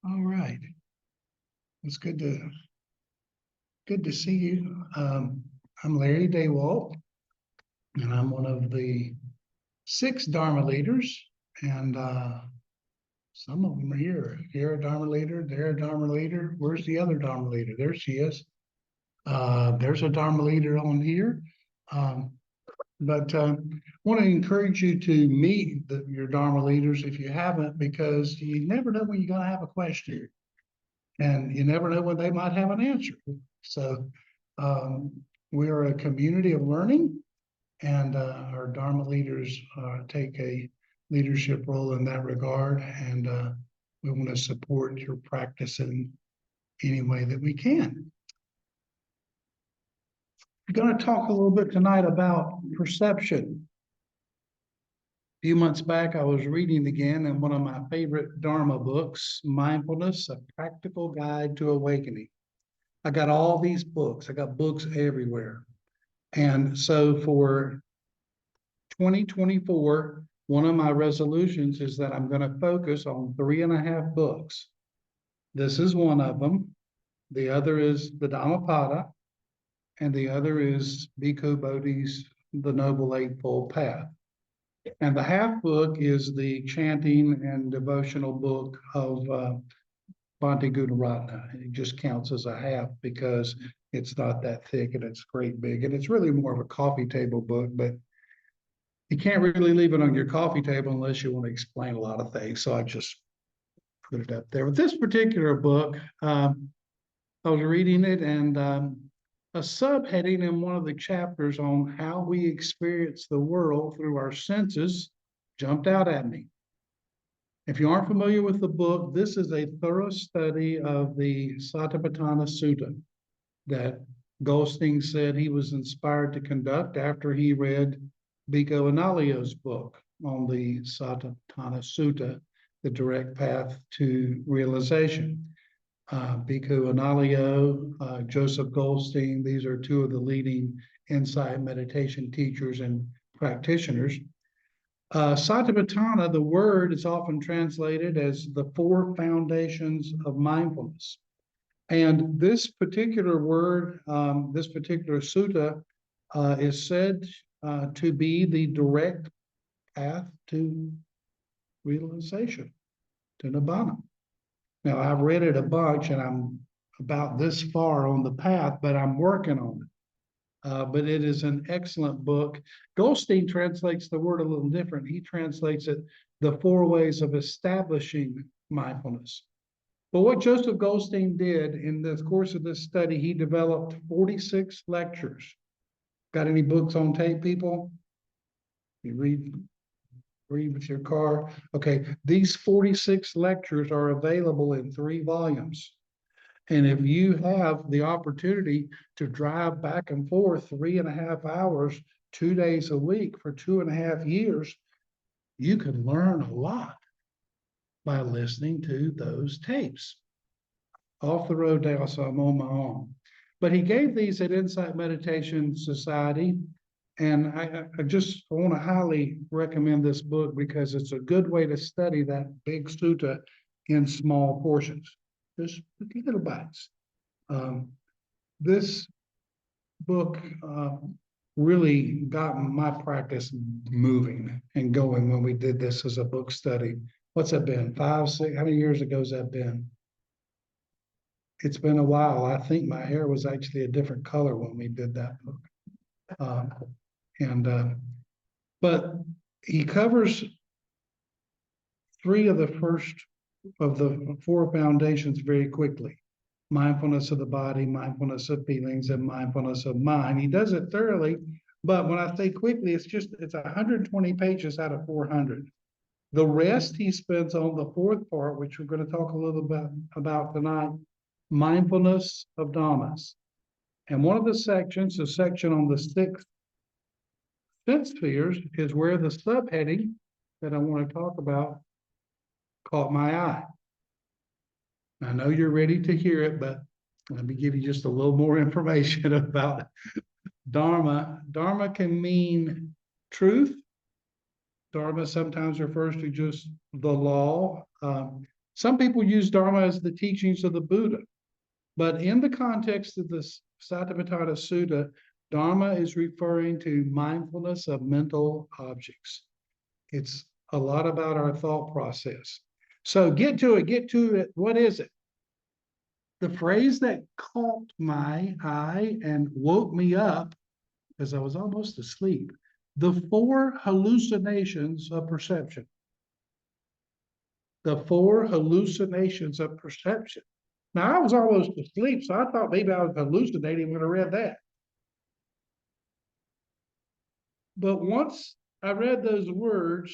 All right. It's good to see you. I'm Larry Dawalt, and I'm one of the 6 Dharma leaders. And some of them are here. Here a Dharma leader, there a Dharma leader. Where's the other Dharma leader? There she is. There's a Dharma leader on here. Um, but want to encourage you to meet your Dharma leaders if you haven't, because you never know when you're going to have a question. And you never know when they might have an answer. So we are a community of learning, and our Dharma leaders take a leadership role in that regard. And we want to support your practice in any way that we can. We're going to talk a little bit tonight about perception. A few months back, I was reading again in one of my favorite Dharma books, Mindfulness, A Practical Guide to Awakening. I got all these books. I got books everywhere. And so for 2024, one of my resolutions is that I'm going to focus on 3.5 books. This is one of them. The other is the Dhammapada, and the other is Bhikkhu Bodhi's The Noble Eightfold Path. And the half book is the chanting and devotional book of Bhante Gunaratna. It just counts as a half because it's not that thick and it's great big. And it's really more of a coffee table book, but you can't really leave it on your coffee table unless you want to explain a lot of things. So I just put it up there. With this particular book, I was reading it, and a subheading in one of the chapters on how we experience the world through our senses jumped out at me. If you aren't familiar with the book, this is a thorough study of the Satipatthana Sutta that Goldstein said he was inspired to conduct after he read Bhikkhu Analayo's book on the Satipatthana Sutta, The Direct Path to Realization. Bhikkhu Analayo, Joseph Goldstein, these are 2 of the leading insight meditation teachers and practitioners. Satipatthana, the word is often translated as the 4 foundations of mindfulness. And this particular word, this particular sutta is said to be the direct path to realization, to nibbana. Now, I've read it a bunch, and I'm about this far on the path, but I'm working on it. But it is an excellent book. Goldstein translates the word a little different. He translates it the 4 ways of establishing mindfulness. But what Joseph Goldstein did in the course of this study, he developed 46 lectures. Got any books on tape, people? You read with your car. Okay, these 46 lectures are available in 3 volumes. And if you have the opportunity to drive back and forth 3.5 hours, 2 days a week for 2.5 years, you can learn a lot by listening to those tapes. Off the road now, so I'm on my own. But he gave these at Insight Meditation Society. And I just want to highly recommend this book because it's a good way to study that big sutta in small portions, just little bites. This book really got my practice moving and going when we did this as a book study. What's that been? 5, 6? How many years ago has that been? It's been a while. I think my hair was actually a different color when we did that book. But he covers 3 of the first of the 4 foundations very quickly: mindfulness of the body, mindfulness of feelings, and mindfulness of mind. He does it thoroughly, but when I say quickly, it's 120 pages out of 400. The rest he spends on the 4th part, which we're going to talk a little bit about tonight: mindfulness of dhammas. And one of the sections, the section on the 6 sense spheres, is where the subheading that I want to talk about caught my eye. I know you're ready to hear it, but let me give you just a little more information about Dharma. Dharma can mean truth. Dharma sometimes refers to just the law. Some people use Dharma as the teachings of the Buddha, but in the context of this Satipatthana Sutta, Dharma is referring to mindfulness of mental objects. It's a lot about our thought process. So get to it. What is it? The phrase that caught my eye and woke me up, because I was almost asleep, the four hallucinations of perception. The four hallucinations of perception. Now, I was almost asleep, so I thought maybe I was hallucinating when I read that. But once I read those words,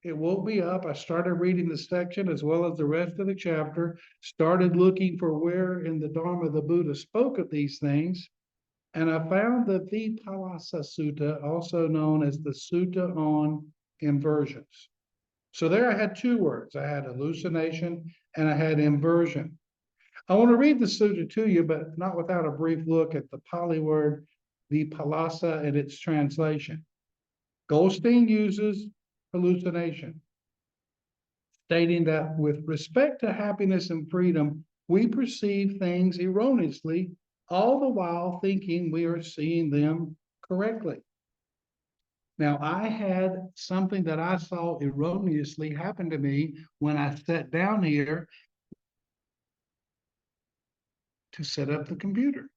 it woke me up. I started reading the section as well as the rest of the chapter, started looking for where in the Dharma the Buddha spoke of these things. And I found the Vipallasa Sutta, also known as the Sutta on Inversions. So there I had two words. I had hallucination and I had inversion. I want to read the sutta to you, but not without a brief look at the Pali word Vipallasa and its translation. Goldstein uses hallucination, stating that with respect to happiness and freedom, we perceive things erroneously, all the while thinking we are seeing them correctly. Now, I had something that I saw erroneously happen to me when I sat down here to set up the computer.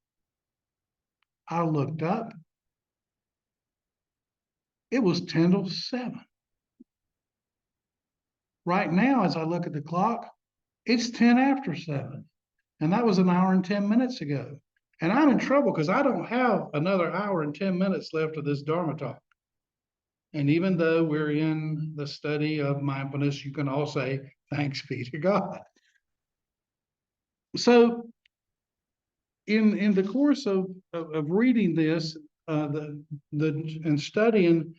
I looked up. It was 10 to 7. Right now, as I look at the clock, it's 10 after 7. And that was an hour and 10 minutes ago. And I'm in trouble because I don't have another hour and 10 minutes left of this Dharma talk. And even though we're in the study of mindfulness, you can all say, thanks be to God. So in the course of reading this, and studying,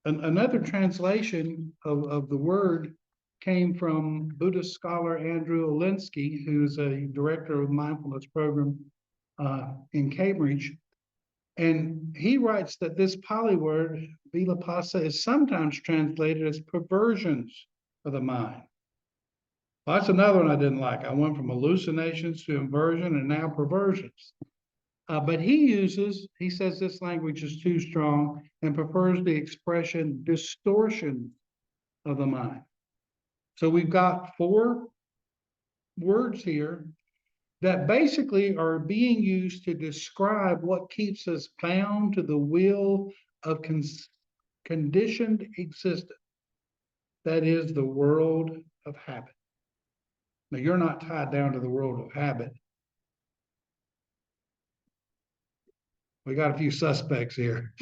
another translation of the word came from Buddhist scholar Andrew Olinsky, who's a director of mindfulness program in Cambridge. And he writes that this Pali word, Vilappasa, is sometimes translated as perversions of the mind. Well, that's another one I didn't like. I went from hallucinations to inversion and now perversions. But he says this language is too strong and prefers the expression distortion of the mind. So we've got four words here that basically are being used to describe what keeps us bound to the will of conditioned existence. That is the world of habit. Now, you're not tied down to the world of habit. We got a few suspects here.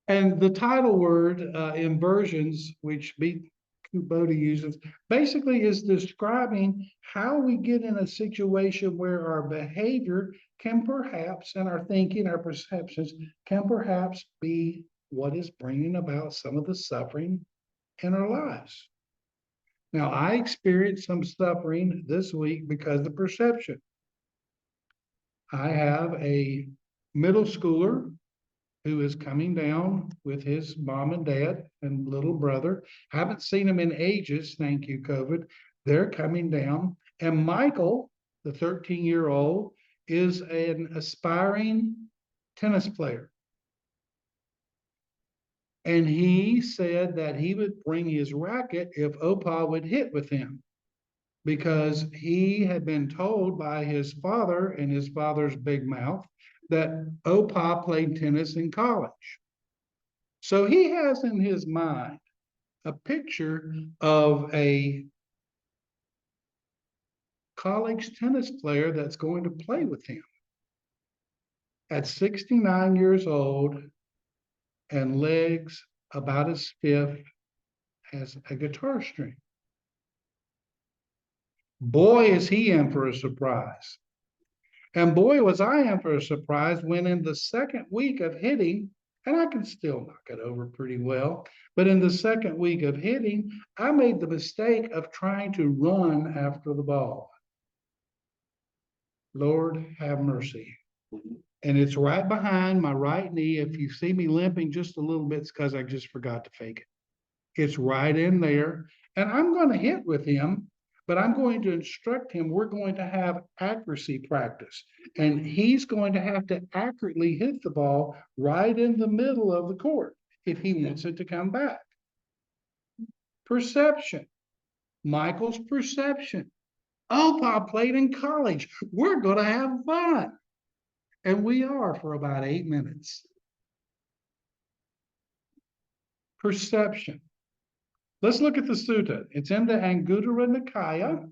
And the title word, inversions, which Bodhi uses, basically is describing how we get in a situation where our behavior can perhaps, and our thinking, our perceptions, can perhaps be what is bringing about some of the suffering in our lives. Now, I experienced some suffering this week because of perception. I have a middle schooler who is coming down with his mom and dad and little brother. Haven't seen him in ages, thank you, COVID. They're coming down. And Michael, the 13-year-old, is an aspiring tennis player. And he said that he would bring his racket if Opa would hit with him, because he had been told by his father and his father's big mouth that Opa played tennis in college. So he has in his mind a picture of a college tennis player that's going to play with him at 69 years old and legs about as stiff as a guitar string. Boy, is he in for a surprise. And boy, was I in for a surprise when in the second week of hitting, and I can still knock it over pretty well, but in the second week of hitting, I made the mistake of trying to run after the ball. Lord have mercy. And it's right behind my right knee. If you see me limping just a little bit, it's because I just forgot to fake it. It's right in there. And I'm going to hit with him, but I'm going to instruct him. We're going to have accuracy practice. And he's going to have to accurately hit the ball right in the middle of the court if he wants it to come back. Perception. Michael's perception. Oh, I played in college. We're going to have fun. And we are for about 8 minutes. Perception. Let's look at the sutta. It's in the Anguttara Nikaya,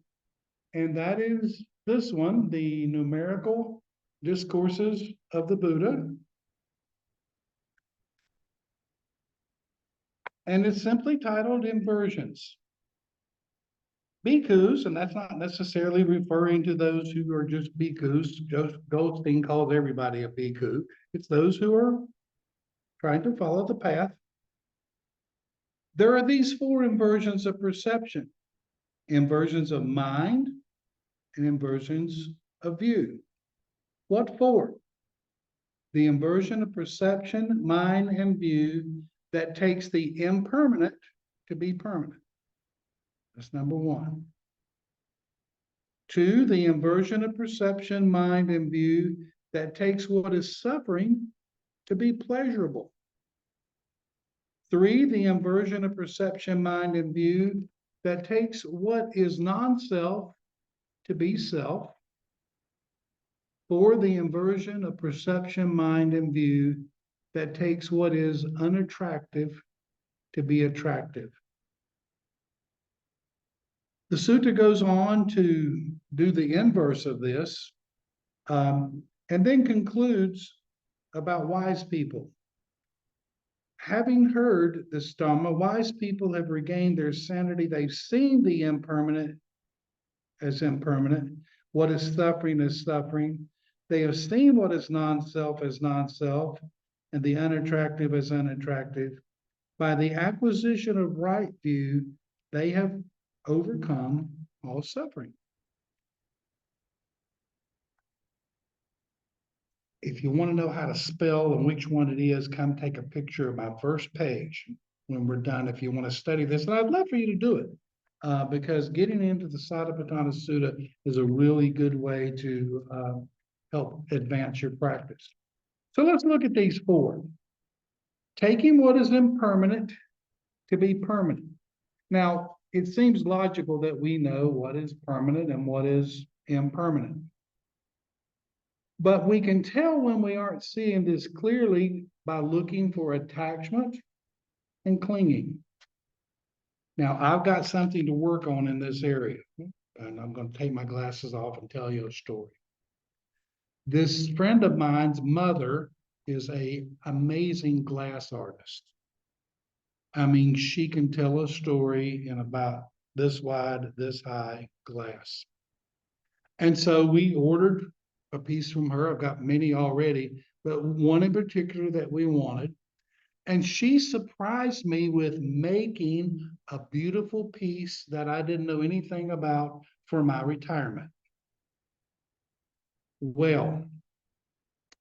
and that is this one, the numerical discourses of the Buddha. And it's simply titled Inversions. Bhikkhus, and that's not necessarily referring to those who are just bhikkhus. Goldstein calls everybody a bhikkhu. It's those who are trying to follow the path. There are these 4 inversions of perception: inversions of mind and inversions of view. What for? The inversion of perception, mind, and view that takes the impermanent to be permanent. That's number 1. 2, the inversion of perception, mind, and view that takes what is suffering to be pleasurable. 3, the inversion of perception, mind, and view that takes what is non-self to be self. 4, the inversion of perception, mind, and view that takes what is unattractive to be attractive. The sutta goes on to do the inverse of this, and then concludes about wise people. Having heard this Dhamma, wise people have regained their sanity. They've seen the impermanent as impermanent, what is suffering as suffering. They have seen what is non-self as non-self, and the unattractive as unattractive. By the acquisition of right view, they have overcome all suffering. If you want to know how to spell and which one it is, come take a picture of my first page when we're done if you want to study this. And I'd love for you to do it because getting into the Satipatthana Sutta is a really good way to help advance your practice. So let's look at these 4. Taking what is impermanent to be permanent. Now, it seems logical that we know what is permanent and what is impermanent. But we can tell when we aren't seeing this clearly by looking for attachment and clinging. Now, I've got something to work on in this area, and I'm going to take my glasses off and tell you a story. This friend of mine's mother is an amazing glass artist. I mean, she can tell a story in about this wide, this high glass. And so we ordered a piece from her. I've got many already, but one in particular that we wanted. And she surprised me with making a beautiful piece that I didn't know anything about for my retirement. Well,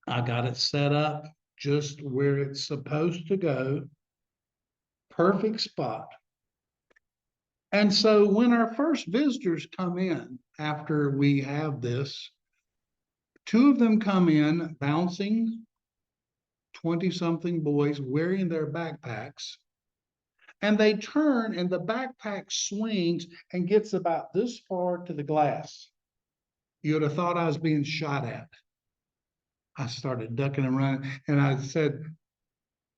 I got it set up just where it's supposed to go. Perfect spot. And so when our first visitors come in after we have this, 2 of them come in bouncing, 20-something boys wearing their backpacks, and they turn and the backpack swings and gets about this far to the glass. You would have thought I was being shot at. I started ducking and running, and I said,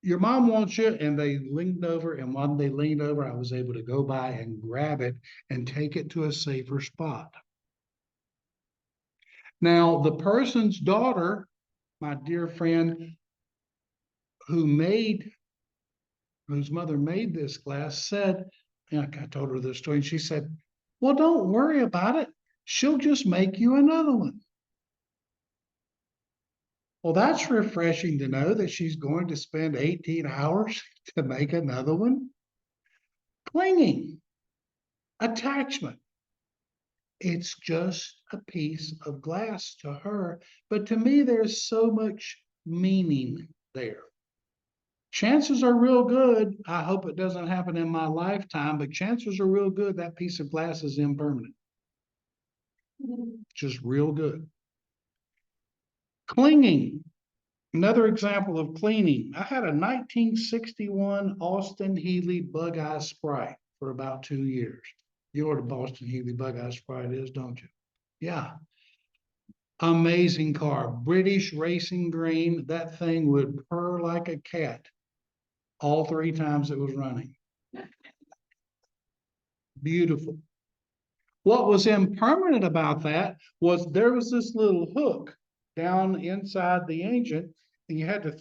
"Your mom wants you." And they leaned over, and while they leaned over, I was able to go by and grab it and take it to a safer spot. Now, the person's daughter, my dear friend, whose mother made this glass, said, and I told her this story, and she said, "Well, don't worry about it. She'll just make you another one." Well, that's refreshing to know that she's going to spend 18 hours to make another one. Clinging, attachment. It's just a piece of glass to her, but to me, there's so much meaning there. Chances are real good. I hope it doesn't happen in my lifetime, but chances are real good that piece of glass is impermanent. Just real good. Clinging. Another example of cleaning. I had a 1961 Austin Healey Bug Eye Sprite for about 2 years. You know what a Boston Healey Bug Eye Sprite is, don't you? Yeah. Amazing car. British racing green. That thing would purr like a cat all 3 times it was running. Beautiful. What was impermanent about that was there was this little hook down inside the engine, and you had to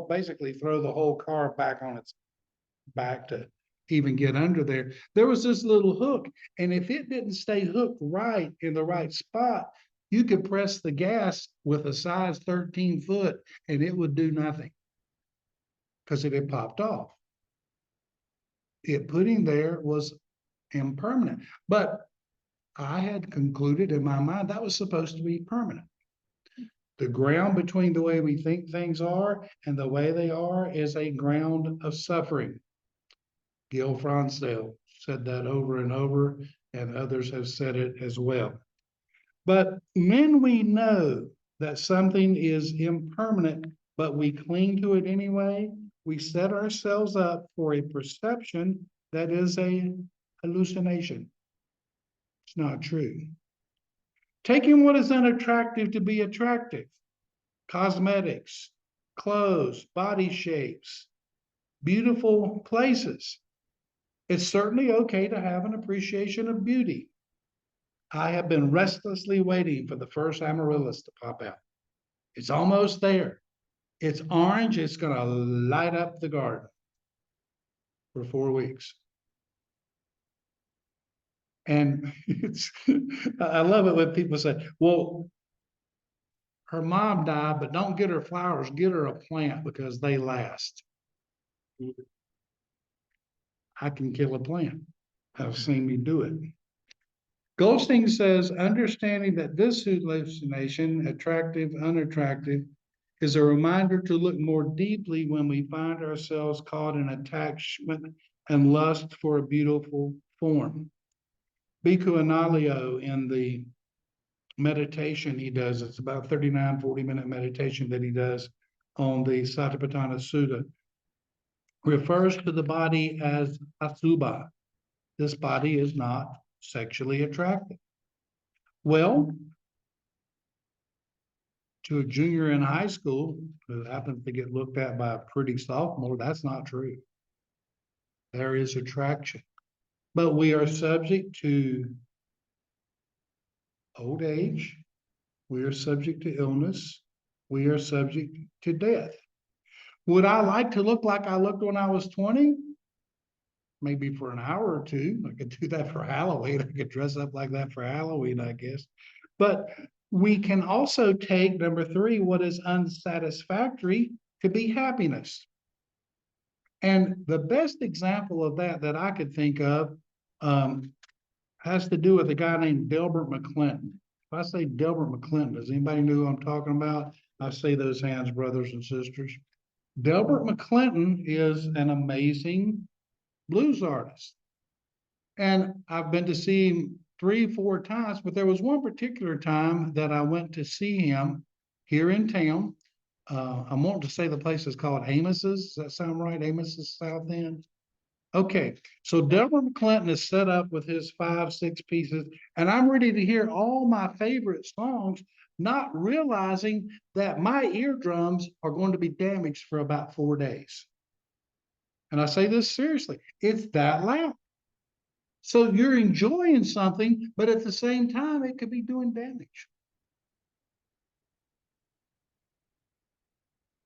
basically throw the whole car back on its back to even get under there. There was this little hook, and if it didn't stay hooked right in the right spot, you could press the gas with a size 13 foot and it would do nothing because it had popped off. It putting there was impermanent, but I had concluded in my mind that was supposed to be permanent. The ground between the way we think things are and the way they are is a ground of suffering. Gil Fronsdale said that over and over, and others have said it as well. But when we know that something is impermanent, but we cling to it anyway, we set ourselves up for a perception that is a hallucination. It's not true. Taking what is unattractive to be attractive, cosmetics, clothes, body shapes, beautiful places. It's certainly okay to have an appreciation of beauty. I have been restlessly waiting for the first amaryllis to pop out. It's almost there. It's orange. It's going to light up the garden for 4 weeks. And I love it when people say, well, her mom died, but don't get her flowers, get her a plant because they last. I can kill a plant. I've seen me do it. Goldstein says, understanding that this hallucination, attractive, unattractive, is a reminder to look more deeply when we find ourselves caught in attachment and lust for a beautiful form. Bhikkhu Analayo, in the meditation he does, it's about 39, 40-minute meditation that he does on the Satipatthana Sutta, refers to the body as asubha. This body is not sexually attractive. Well, to a junior in high school who happens to get looked at by a pretty sophomore, that's not true. There is attraction, but we are subject to old age. We are subject to illness. We are subject to death. Would I like to look like I looked when I was 20? Maybe for an hour or two. I could do that for Halloween. I could dress up like that for Halloween, I guess. But we can also take, number 3, what is unsatisfactory to be happiness. And the best example of that I could think of has to do with a guy named Delbert McClinton. If I say Delbert McClinton, does anybody know who I'm talking about? I say those hands, brothers and sisters. Delbert McClinton is an amazing blues artist. And I've been to see him 3, 4 times, but there was one particular time that I went to see him here in town. I want to say the place is called Amos's. Does that sound right? Amos's South End? Okay, so Delbert McClinton is set up with his 5, 6 pieces, and I'm ready to hear all my favorite songs, not realizing that my eardrums are going to be damaged for about 4 days. And I say this seriously, it's that loud. So you're enjoying something, but at the same time, it could be doing damage.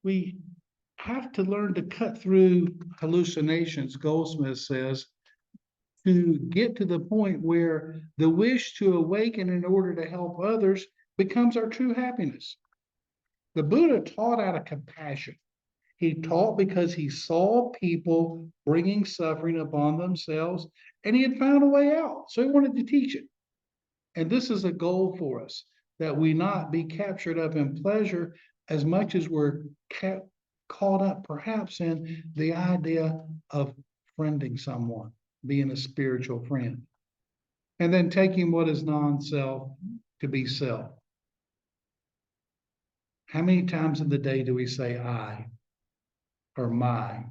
We have to learn to cut through hallucinations, Goldsmith says, to get to the point where the wish to awaken in order to help others becomes our true happiness. The Buddha taught out of compassion. He taught because he saw people bringing suffering upon themselves, and he had found a way out. So he wanted to teach it. And this is a goal for us, that we not be captured up in pleasure as much as we're caught up perhaps in the idea of friending someone, being a spiritual friend, and then taking what is non-self to be self. How many times in the day do we say I or my?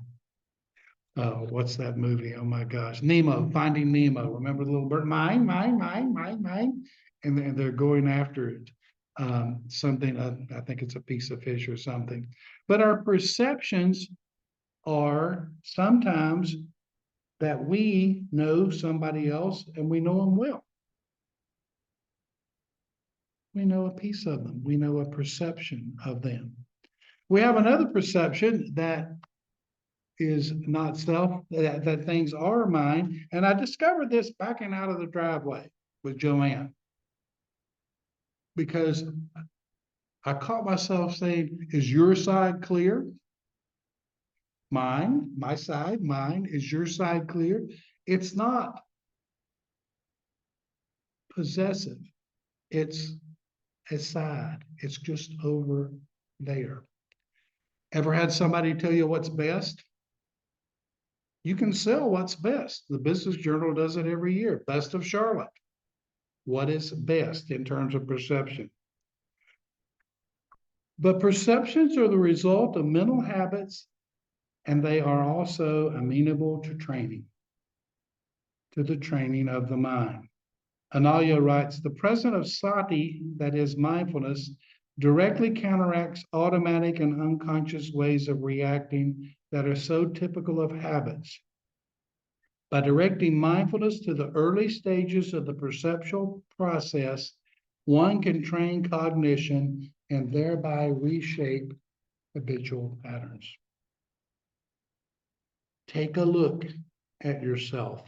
Oh, what's that movie? Oh my gosh. Nemo, Finding Nemo. Remember the little bird? Mine, mine, mine, mine, mine. And they're going after it. Something, I think it's a piece of fish or something. But our perceptions are sometimes that we know somebody else and we know them well. We know a piece of them. We know a perception of them. We have another perception that is not self, that things are mine. And I discovered this backing out of the driveway with Joanne, because I caught myself saying, is your side clear? Mine, my side, mine. Is your side clear? It's not possessive. It's a side. It's just over there. Ever had somebody tell you what's best? You can sell what's best. The Business Journal does it every year. Best of Charlotte. What is best in terms of perception? But perceptions are the result of mental habits, and they are also amenable to training, to the training of the mind. Analia writes, the presence of sati, that is mindfulness, directly counteracts automatic and unconscious ways of reacting that are so typical of habits. By directing mindfulness to the early stages of the perceptual process, one can train cognition and thereby reshape habitual patterns. Take a look at yourself.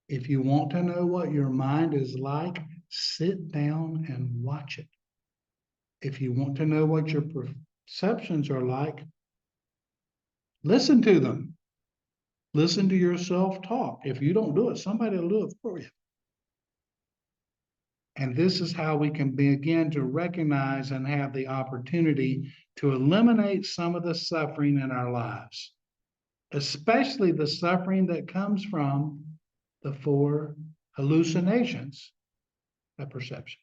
If you want to know what your mind is like, sit down and watch it. If you want to know what your perceptions are like, listen to them. Listen to yourself talk. If you don't do it, somebody will do it for you. And this is how we can begin to recognize and have the opportunity to eliminate some of the suffering in our lives, especially the suffering that comes from the 4 hallucinations of perception.